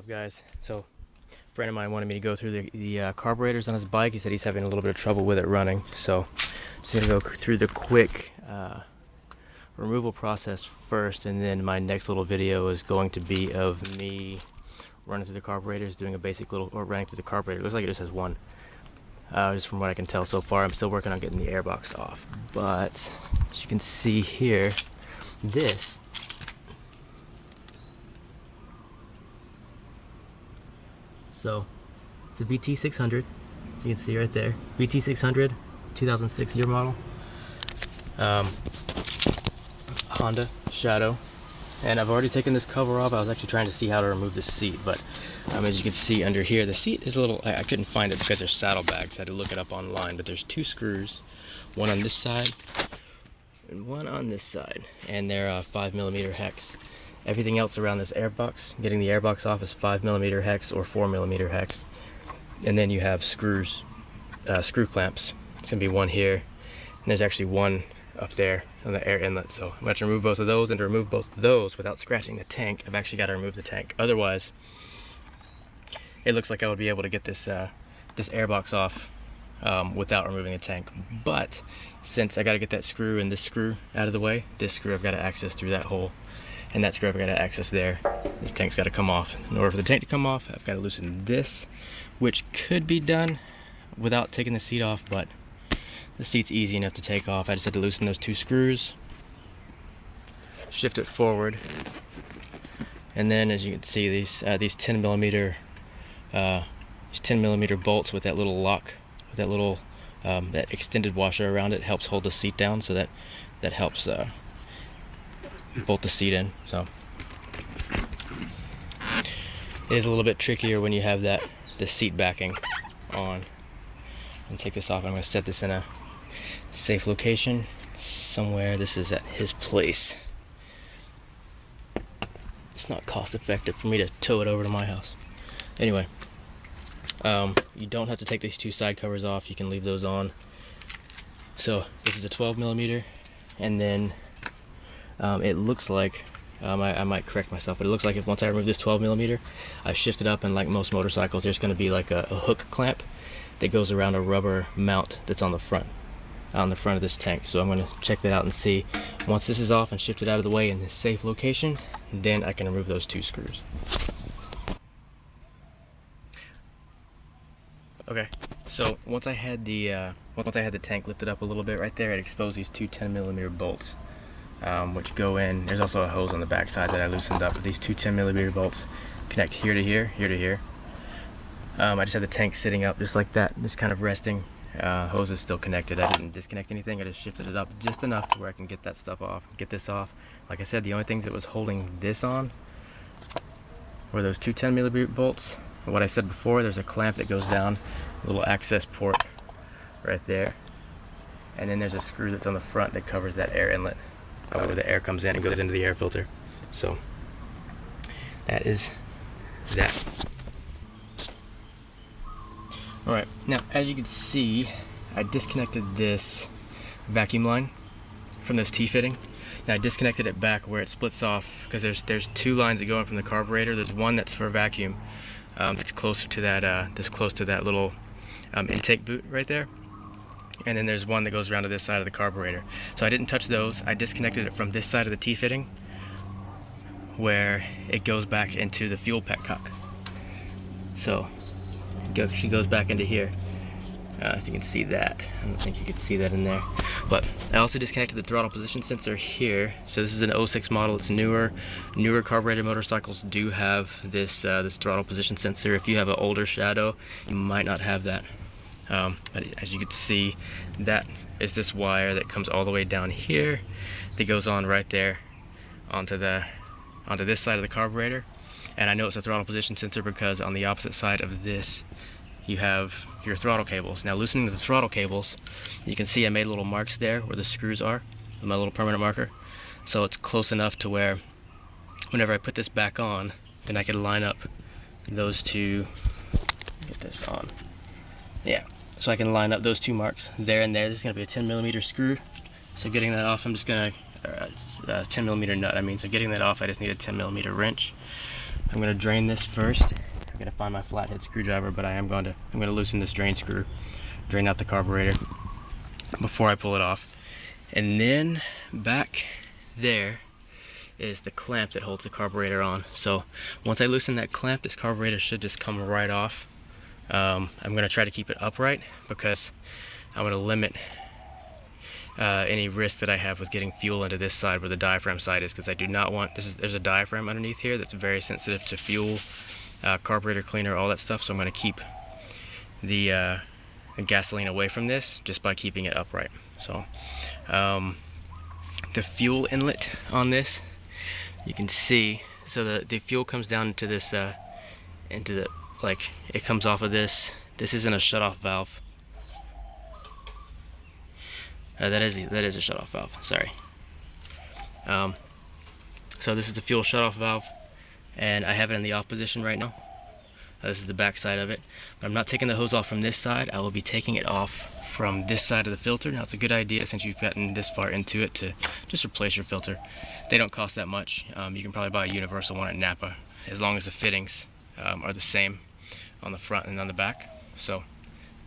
up, guys? So a friend of mine wanted me to go through the carburetors on his bike. He said he's having a little bit of trouble with it running, so just gonna go through the quick removal process first, and then my next little video is going to be of me running through the carburetors, doing a basic little, or running through the carburetor. It looks like it just has one, just from what I can tell so far. I'm still working on getting the airbox off, but as you can see here, this it's a VT600, so you can see right there, VT600, 2006 year model, Honda Shadow. And I've already taken this cover off. I was actually trying to see how to remove the seat, but as you can see under here, the seat is a little, I couldn't find it because there's saddlebags. I had to look it up online, but there's two screws, one on this side and one on this side, and they're 5mm hex. Everything else around this airbox, getting the airbox off, is 5mm hex or 4mm hex. And then you have screws, screw clamps. It's gonna be one here, and there's actually one up there on the air inlet. So I'm gonna have to remove both of those, and to remove both of those without scratching the tank, I've actually got to remove the tank. Otherwise, it looks like I would be able to get this this airbox off without removing the tank. But since I got to get that screw and this screw out of the way, this screw I've got to access through that hole, and that screw I've got to access there. This tank's got to come off. In order for the tank to come off, I've got to loosen this, which could be done without taking the seat off, but the seat's easy enough to take off. I just had to loosen those two screws, shift it forward, and then as you can see, these 10mm bolts with that little lock, with that little that extended washer around it, helps hold the seat down, so that helps bolt the seat in. So it is a little bit trickier when you have the seat backing on. And take this off. I'm going to set this in a safe location somewhere. This is at his place. It's not cost effective for me to tow it over to my house. Anyway, you don't have to take these two side covers off. You can leave those on. So this is a 12mm, and then it looks like I might correct myself, but it looks like once I remove this 12mm, I shift it up, and like most motorcycles, there's going to be like a hook clamp that goes around a rubber mount that's on the front of this tank. So I'm going to check that out and see. Once this is off and shifted out of the way in this safe location, then I can remove those two screws. Okay, so once I had the tank lifted up a little bit right there, it exposed these two 10mm bolts, which go in. There's also a hose on the back side that I loosened up, but these two 10mm bolts connect here to here, here to here. I just had the tank sitting up just like that, just kind of resting. Hose is still connected. I didn't disconnect anything. I just shifted it up just enough to where I can get that stuff off, get this off. Like I said, the only things that was holding this on were those two 10mm bolts. And what I said before, there's a clamp that goes down, a little access port right there. And then there's a screw that's on the front that covers that air inlet, where the air comes in and goes into the air filter. So that is that. Alright, now as you can see, I disconnected this vacuum line from this T-fitting. Now I disconnected it back where it splits off, because there's two lines that go in from the carburetor. There's one that's for vacuum, that's closer to that little intake boot right there, and then there's one that goes around to this side of the carburetor. So I didn't touch those. I disconnected it from this side of the T-fitting, where it goes back into the fuel pack cock. So she goes back into here. If you can see that. I don't think you could see that in there. But I also disconnected the throttle position sensor here. So this is an 06 model. It's newer. Newer carbureted motorcycles do have this this throttle position sensor. If you have an older Shadow, you might not have that. But as you can see, that is this wire that comes all the way down here, that goes on right there onto this side of the carburetor. And I know it's a throttle position sensor because on the opposite side of this, you have your throttle cables. Now, loosening the throttle cables, you can see I made little marks there where the screws are with my little permanent marker. So it's close enough to where whenever I put this back on, then I can line up those two. Get this on. Yeah, so I can line up those two marks there and there. This is going to be a 10mm screw. So getting that off, I'm just going to 10mm nut, I mean. So getting that off, I just need a 10mm wrench. I'm going to drain this first. I'm going to find my flathead screwdriver, but I'm going to loosen this drain screw, drain out the carburetor before I pull it off. And then back there is the clamp that holds the carburetor on. So once I loosen that clamp, this carburetor should just come right off. I'm going to try to keep it upright because I'm going to limit any risk that I have with getting fuel into this side where the diaphragm side is, because I do not want, there's a diaphragm underneath here that's very sensitive to fuel, carburetor cleaner, all that stuff. So I'm going to keep the gasoline away from this just by keeping it upright. So the fuel inlet on this, you can see, so the fuel comes down into this, like, it comes off of this. This isn't a shutoff valve. That is a shutoff valve, sorry. So this is the fuel shutoff valve, and I have it in the off position right now. This is the back side of it. But I'm not taking the hose off from this side. I will be taking it off from this side of the filter. Now it's a good idea, since you've gotten this far into it, to just replace your filter. They don't cost that much. You can probably buy a universal one at Napa, as long as the fittings are the same on the front and on the back. So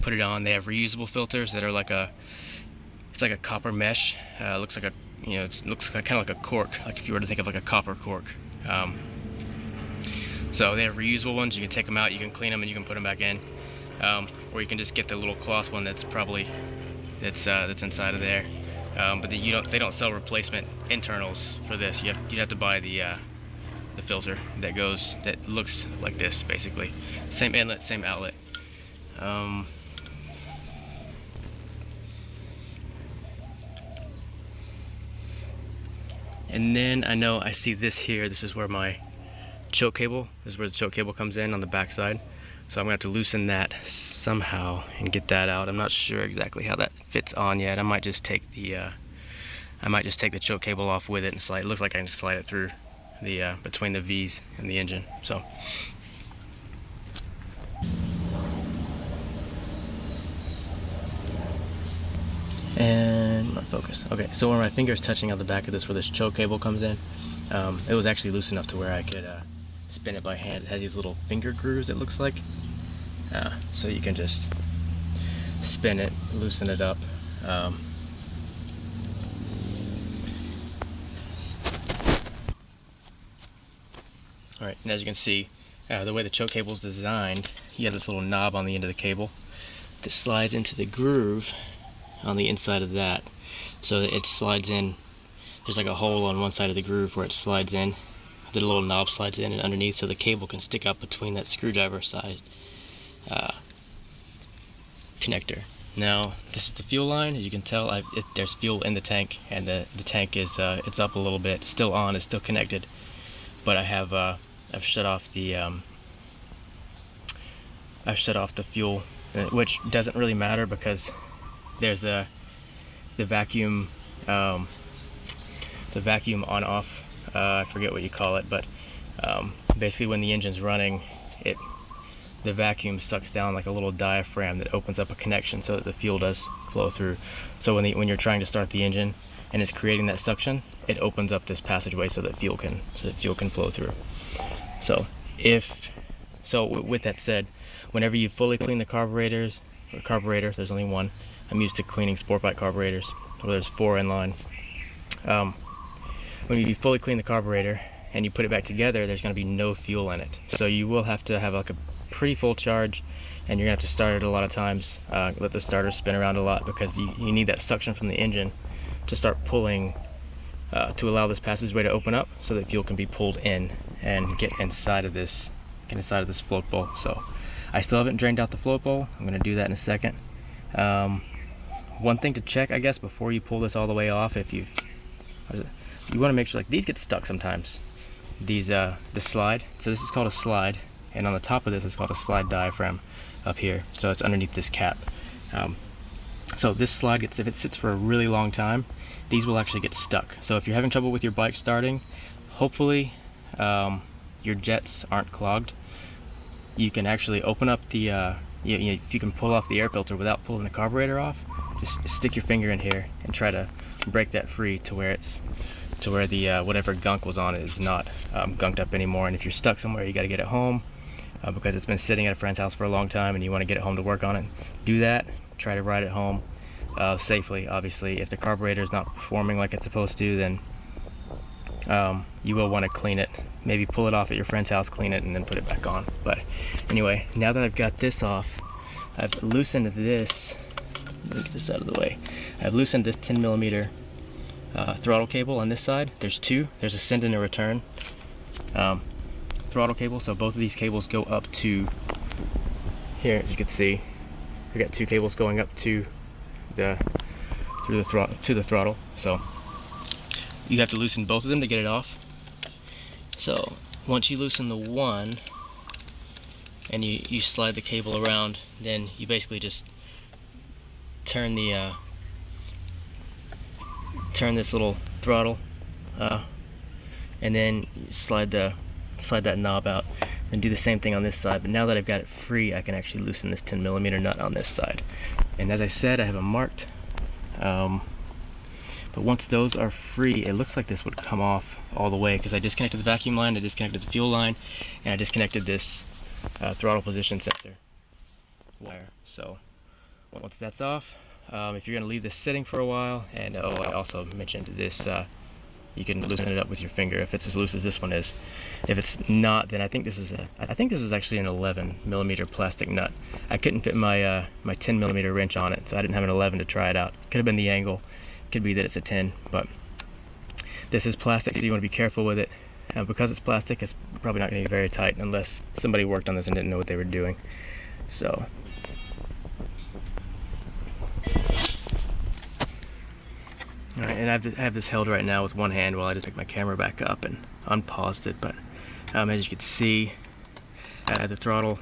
put it on. They have reusable filters that are like it's like a copper mesh. Looks like it looks kind of like a cork, like if you were to think of like a copper cork. So they have reusable ones. You can take them out, you can clean them, and you can put them back in. Or you can just get the little cloth one that's that's inside of there. But they don't sell replacement internals for this. You'd have to buy the filter that looks like this, basically. Same inlet, same outlet. And then I see this here. This is where my choke cable, this is where the choke cable comes in on the back side. So I'm gonna have to loosen that somehow and get that out. I'm not sure exactly how that fits on yet. I might just take the choke cable off with it and slide. It looks like I can slide it through the between the V's and the engine. So and my focus. Okay, so where my finger is touching on the back of this, where this choke cable comes in, it was actually loose enough to where I could spin it by hand. It has these little finger grooves, it looks like. So you can just spin it, loosen it up. Alright, and as you can see, the way the choke cable is designed, you have this little knob on the end of the cable that slides into the groove on the inside of that. So it slides in, there's like a hole on one side of the groove where it slides in. The little knob slides in and underneath, so the cable can stick up between that screwdriver side connector. Now this is the fuel line. As you can tell, there's fuel in the tank, and the tank is it's up a little bit, still on, it's still connected. But I've shut off the fuel, which doesn't really matter because there's the vacuum on off. I forget what you call it, but basically when the engine's running, the vacuum sucks down like a little diaphragm that opens up a connection so that the fuel does flow through. So when you're trying to start the engine and it's creating that suction, it opens up this passageway so that fuel can flow through. So with that said, whenever you fully clean the carburetor, there's only one. I'm used to cleaning sport bike carburetors, where there's 4 in line. When you fully clean the carburetor and you put it back together, there's going to be no fuel in it. So you will have to have like a pretty full charge, and you're going to have to start it a lot of times, let the starter spin around a lot, because you need that suction from the engine to start pulling, to allow this passageway to open up so that fuel can be pulled in and get inside of this float bowl. So I still haven't drained out the float bowl. I'm going to do that in a second. One thing to check, I guess, before you pull this all the way off, you want to make sure, like, these get stuck sometimes. This slide, so this is called a slide, and on the top of this is called a slide diaphragm up here. So it's underneath this cap. So this slide if it sits for a really long time, these will actually get stuck. So if you're having trouble with your bike starting, hopefully your jets aren't clogged. You can actually open up the if you can pull off the air filter without pulling the carburetor off, just stick your finger in here and try to break that free to where to where the whatever gunk was on it is not gunked up anymore. And if you're stuck somewhere, you got to get it home because it's been sitting at a friend's house for a long time and you want to get it home to work on it. Do that. Try to ride it home safely. Obviously, if the carburetor is not performing like it's supposed to, then you will want to clean it. Maybe pull it off at your friend's house, clean it, and then put it back on. But anyway, now that I've got this off, I've loosened this. Move this out of the way. I've loosened this 10mm throttle cable on this side. There's two. There's a send and a return throttle cable. So both of these cables go up to here. As you can see, we got two cables going up to the throttle. So you have to loosen both of them to get it off. So once you loosen the one and you slide the cable around, then you basically just turn the turn this little throttle and then you slide that knob out and do the same thing on this side. But now that I've got it free, I can actually loosen this 10mm nut on this side. And as I said, I have them marked. But once those are free, it looks like this would come off all the way because I disconnected the vacuum line, I disconnected the fuel line, and I disconnected this throttle position sensor wire. So once that's off, if you're going to leave this sitting for a while, and I also mentioned this, you can loosen it up with your finger if it's as loose as this one is. If it's not, then I think this is actually an 11mm plastic nut. I couldn't fit my my 10mm wrench on it, so I didn't have an 11 to try it out. Could have been the angle, could be that it's a 10, but this is plastic, so you want to be careful with it. Because it's plastic, it's probably not going to be very tight unless somebody worked on this and didn't know what they were doing. So alright, and I have this held right now with one hand while I just pick my camera back up and unpaused it. But as you can see, I have the throttle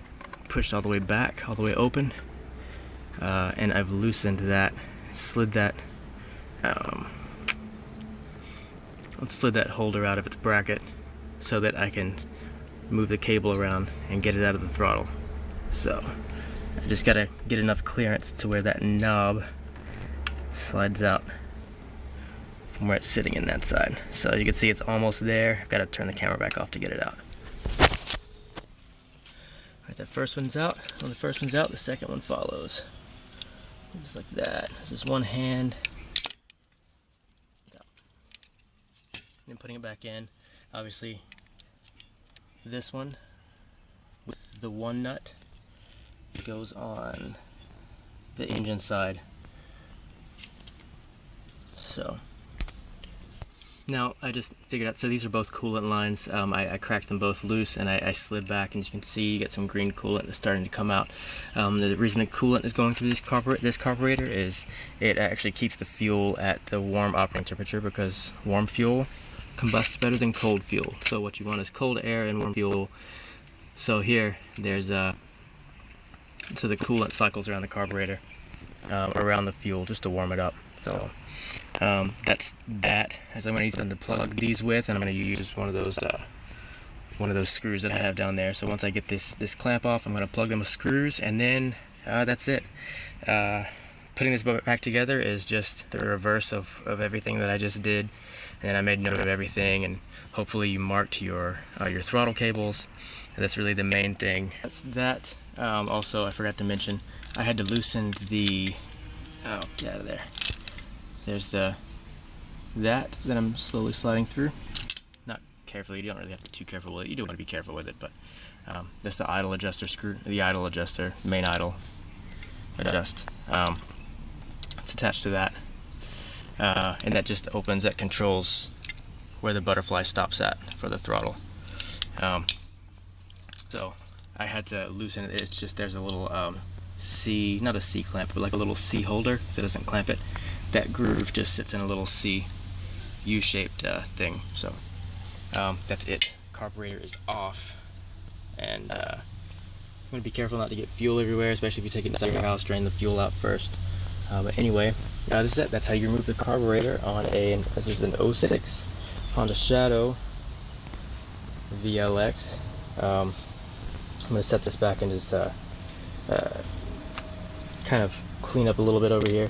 pushed all the way back, all the way open, and I've loosened that, slid that holder out of its bracket so that I can move the cable around and get it out of the throttle. So I just gotta get enough clearance to where that knob slides out from where it's sitting in that side. So you can see it's almost there. I've got to turn the camera back off to get it out. Alright, that first one's out. When the first one's out, the second one follows. Just like that. This is one hand. It's out. And then putting it back in. Obviously, this one with the one nut goes on the engine side. So now I just figured out, so these are both coolant lines. I cracked them both loose and I slid back, and as you can see, you get some green coolant that's starting to come out. The reason the coolant is going through this carburetor is it actually keeps the fuel at the warm operating temperature, because warm fuel combusts better than cold fuel. So what you want is cold air and warm fuel. So here, there's so the coolant cycles around the carburetor, around the fuel, just to warm it up. So that's that. As I'm going to use them to plug these with, and I'm going to use one of those screws that I have down there. So once I get this clamp off, I'm going to plug them with screws, and then that's it. Putting this back together is just the reverse of everything that I just did, and I made note of everything, and hopefully you marked your throttle cables. That's really the main thing. That's that. Also, I forgot to mention, I had to loosen the, oh, get out of there. There's that I'm slowly sliding through. Not carefully, you don't really have to be too careful with it. You do want to be careful with it, but that's the idle adjuster screw, the idle adjuster, main idle adjust. It's attached to that. And that just opens, that controls where the butterfly stops at for the throttle. So I had to loosen it. It's just, there's a little C, not a C clamp, but like a little C holder that doesn't clamp it. That groove just sits in a little C U-shaped thing. So that's it. Carburetor is off, and I'm gonna be careful not to get fuel everywhere, especially if you take it inside your house. Drain the fuel out first. But anyway, this is it. That's how you remove the carburetor on this is an 06 Honda Shadow VLX. I'm gonna set this back and just kind of clean up a little bit over here,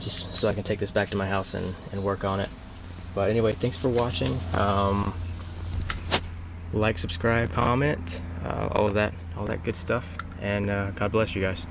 just so I can take this back to my house and work on it. But anyway, thanks for watching. Like, subscribe, comment, all that good stuff, and God bless you guys.